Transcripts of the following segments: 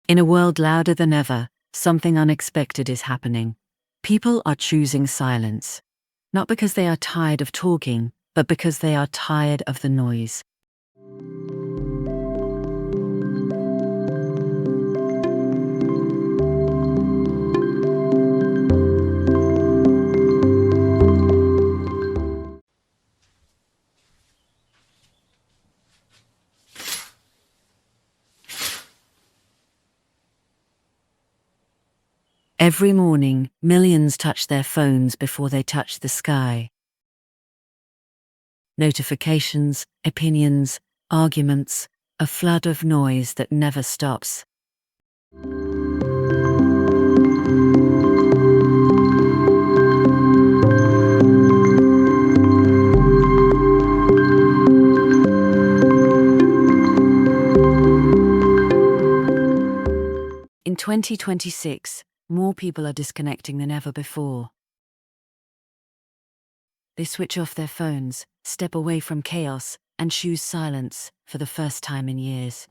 In a world louder than ever, something unexpected is happening. People are choosing silence. Not because they are tired of talking, but because they are tired of the noise. Every morning, millions touch their phones before they touch the sky. Notifications, opinions, arguments, a flood of noise that never stops. In 2026, more people are disconnecting than ever before. They switch off their phones, step away from chaos, and choose silence for the first time in years.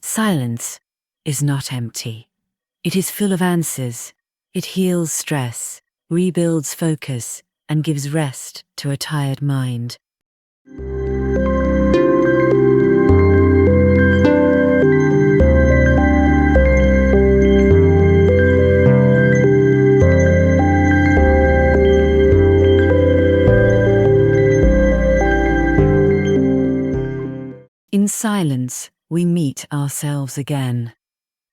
Silence is not empty. It is full of answers. It heals stress, rebuilds focus, and gives rest to a tired mind. In silence, we meet ourselves again.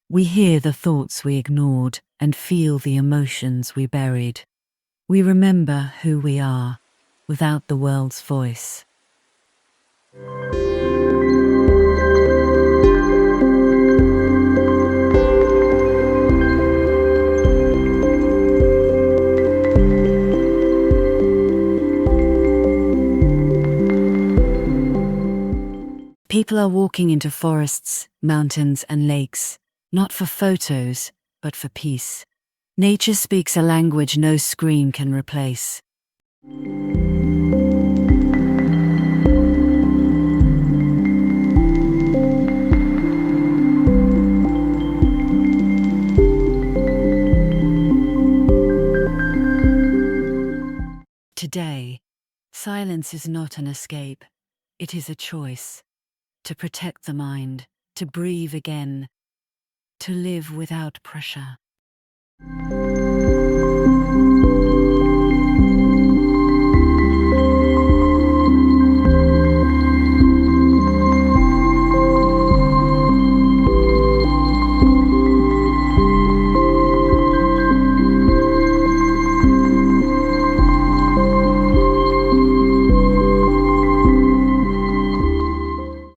We hear the thoughts we ignored and feel the emotions we buried. We remember who we are without the world's voice. People are walking into forests, mountains, and lakes, not for photos, but for peace. Nature speaks a language no screen can replace. Today, silence is not an escape. It is a choice. To protect the mind, to breathe again, to live without pressure.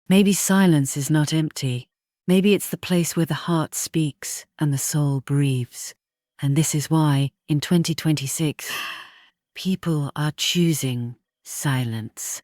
Maybe silence is not empty. Maybe it's the place where the heart speaks and the soul breathes. And this is why, in 2026, people are choosing silence.